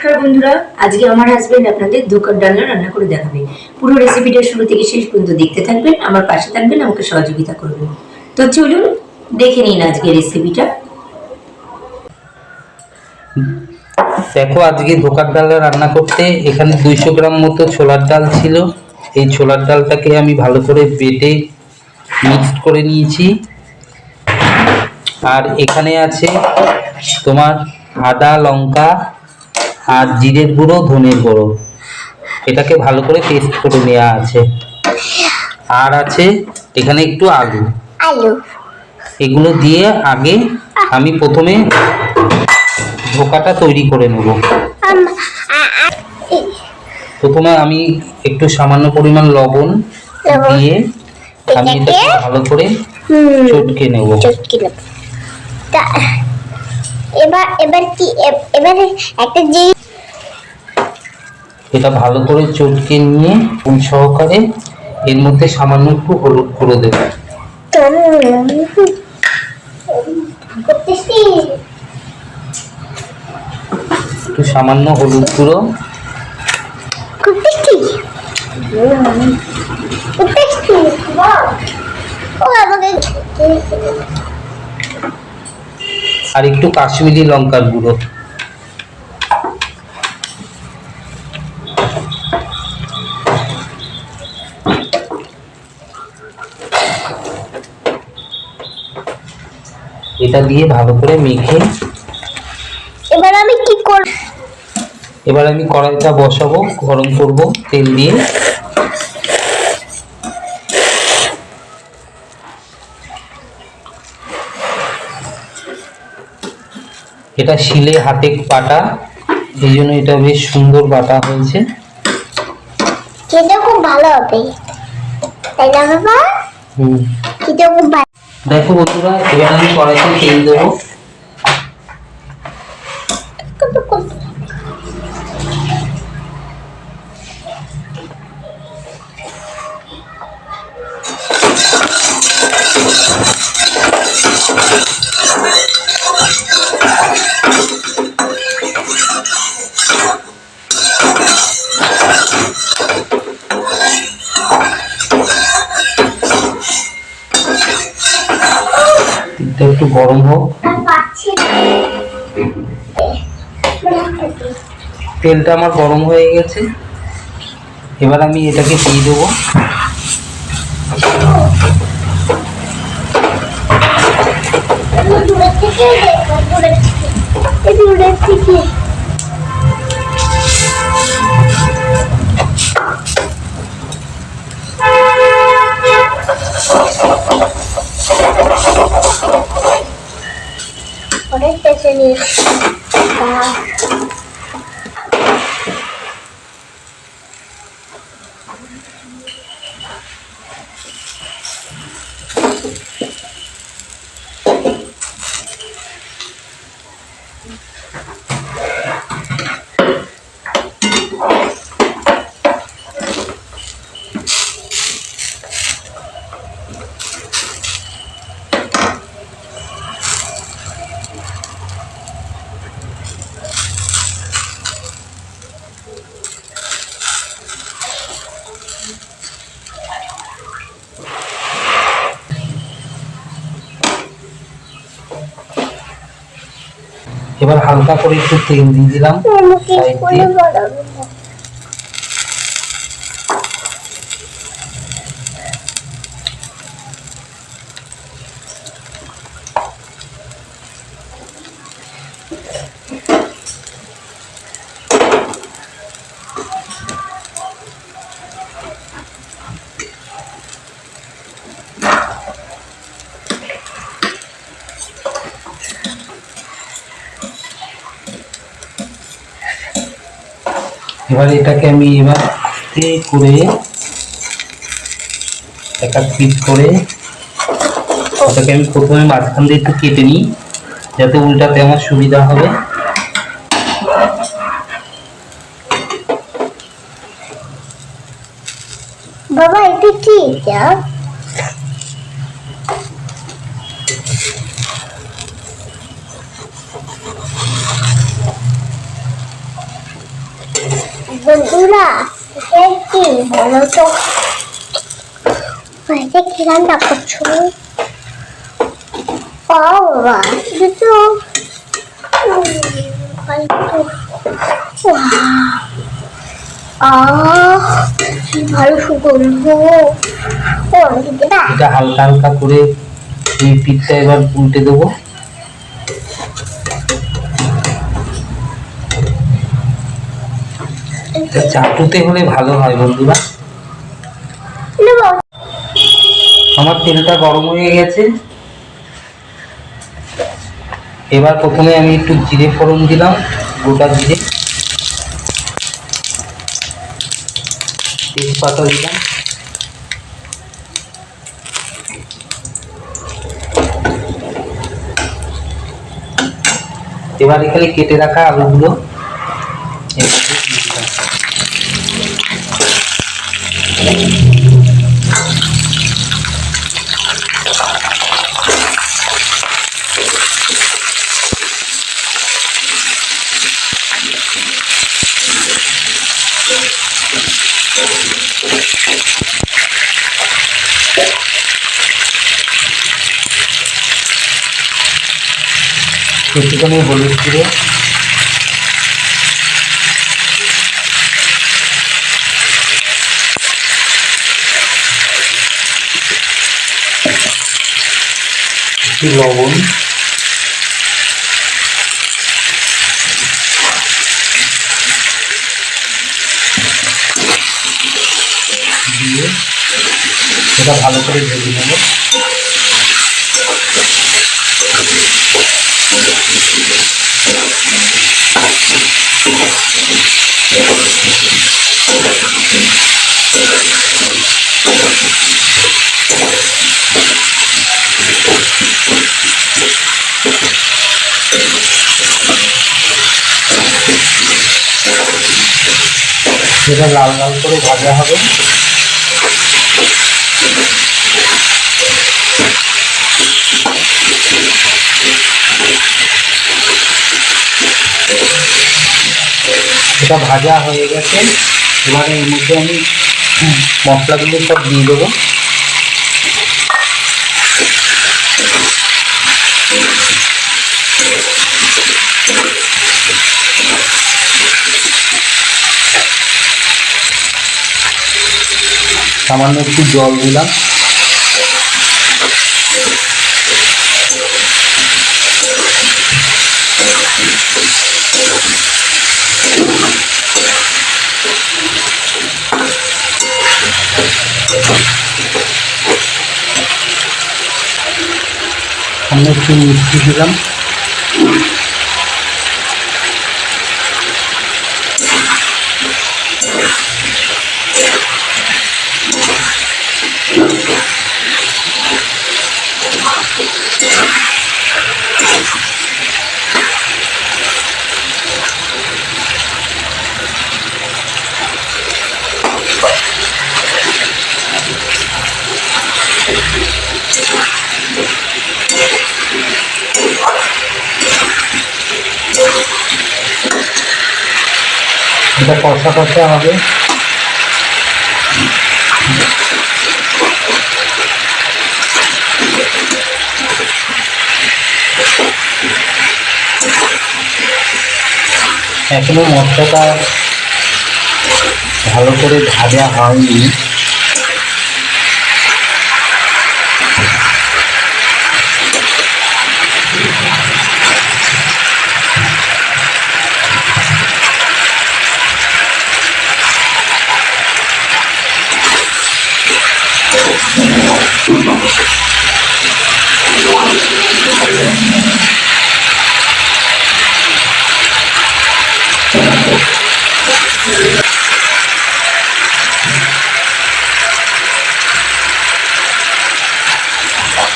নমস্কার বন্ধুরা, আজকে আমার হাজবেন্ড আপনাদের ধোকার ডালনা রান্না করে দেখাবে। পুরো রেসিপিটা শুরু থেকে শেষ পর্যন্ত দেখতে থাকবেন, আমার পাশে থাকবেন, আমাকে সহযোগিতা করবেন। তো চলুন দেখে নিন আজকে রেসিপিটা। দেখো, আজকে ধোকার ডাল রান্না করতে এখানে 200 গ্রাম মতো ছোলার ডাল ছিল। এই ছোলার ডালটাকে আমি ভালো করে বেটে মিক্সড করে নিয়েছি। আর এখানে আছে তোমার আদা, লঙ্কা আর জিরের গুঁড়ো, ধনের গুঁড়ো। এটাকে ভালো করে পেস্ট করে নেওয়া আছে। আর আছে এখানে একটু আলু। এগুলো দিয়ে আগে আমি প্রথমে ধোকাটা তৈরি করে নেব। প্রথমে আমি একটু সামান্য পরিমাণ লবণ দিয়ে আমি এটাকে ভালো করে চটকে নেব। এটা ভালো করে চটকে নিয়ে সহকারে এর মধ্যে সামান্য একটু হলুদ গুঁড়ো দেব। একটু সামান্য হলুদ গুঁড়ো, আর একটু কাশ্মীরি লঙ্কার গুঁড়ো। এটা দিয়ে ভালো করে মেখে এবার আমি কড়াইটা বসাবো, গরম করব তেল দিয়ে। এটা শিলে হাতে বাটা, এই জন্য এটা বেশ সুন্দর বাটা হয়েছে। এটা খুব ভালো হবে, তাই না বাবা? এটা খুব ভালো। দেখো বন্ধুরা, এবার আমি কড়াইতে তেল দেবো। তেলটা একটু গরম হোক। তেলটা আমার গরম হয়ে গেছে, এবার আমি এটাকে দিয়ে দেবো। এবার হালকা করে একটু তেল দিয়ে দিলাম সাইড দিয়ে। এবার এটাকে আমি আস্তে করে এক পিস করে এটাকে আমি প্রথমে মাঝখান দিয়ে একটু কেটে নিই, যাতে উল্টাতে আমার সুবিধা হবে। বাবা এটা কি? বন্ধুরা এটা কি বলো তো? বাড়িতে কি রান্না করছো? ও বাবা, এটা তো কি ভালো সুগন্ধ। ও দিদিরা, এটা হালকা হালকা করে এই পিঠটা এবার উল্টে দেবো। এটা চাটুতে হলে ভালো হয় বন্ধুরা। নেবো। আমার তেলটা গরম হয়ে গেছে। এবার প্রথমে আমি একটু জিরে ফোড়ন দিলাম, গোটা জিরে, তেজপাতা দিলাম, এবার এখানে কেটে রাখা আলুগুলো এর মধ্যে দিয়ে দিলাম। একটুখানি হলুদ গুঁড়ো, একটু লবণ, দিয়ে এটা ভালো করে ভেজে নেব। এটা লাল লাল করে ভাজা হবে। এটা ভাজা হয়ে গেছে। এবারে এর মধ্যে আমি মশলাগুলো সব দিয়ে দেবো। সামান্য একটু জল দিলাম। সামান্য একটু মিষ্টি দিলাম। এটা কষা কষা হবে। এখনো মশলাটা ভালো করে ভাজা হয়নি।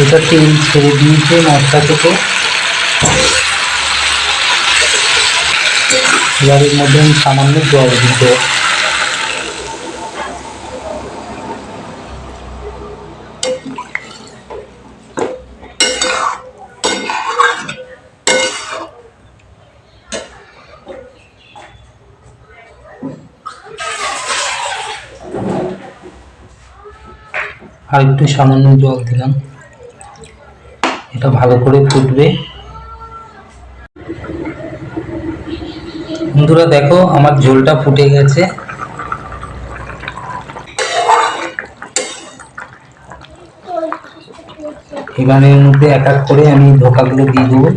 এটা তেল ছেড়ে দিয়েছে মশলা থেকে। এবার এর মধ্যে আমি সামান্য জল দিব। আর একটু সামান্য জল দিলাম, এটা ভালো করে ফুটবে। বন্ধুরা দেখো আমার ঝোলটা ফুটে গেছে। এবার এর মধ্যে এক এক করে আমি ধোকাগুলো দিয়ে দেবো।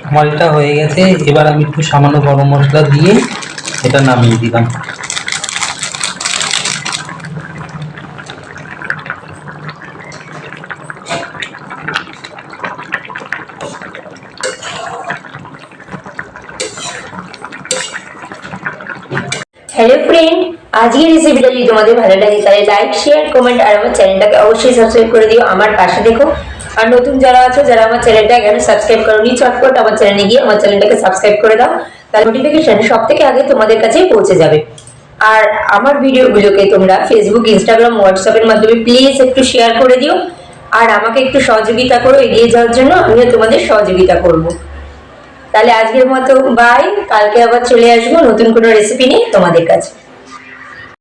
আমার এটা হয়ে গেছে। এবার আমি একটু সামান্য গরম মশলা দিয়ে এটা নামিয়ে দিলাম। হ্যালো ফ্রেন্ড, আজকের রেসিপিটা যদি তোমাদের ভালো লাগে তাহলে লাইক, শেয়ার, কমেন্ট আর আমার চ্যানেলটাকে অবশ্যই সাবস্ক্রাইব করে দিও। আমার পাশে দেখো। আর নতুন যারা আছো, যারা আমার চ্যানেলটা এখনো সাবস্ক্রাইব করোনি, চটপট আমার চ্যানেলে গিয়ে আমার চ্যানেলটাকে সাবস্ক্রাইব করে দাও, তাহলে নোটিফিকেশন সবথেকে আগে তোমাদের কাছে পৌঁছে যাবে। আর আমার ভিডিওগুলোকে তোমরা ফেসবুক, ইনস্টাগ্রাম, হোয়াটসঅ্যাপের মাধ্যমে প্লিজ একটু শেয়ার করে দিও। আর আমাকে একটু সহযোগিতা করো এগিয়ে যাওয়ার জন্য, আমিও তোমাদের সহযোগিতা করব। তাহলে আজকের মতো বাই, কালকে আবার চলে আসবো নতুন কোনো রেসিপি নিয়ে তোমাদের কাছে।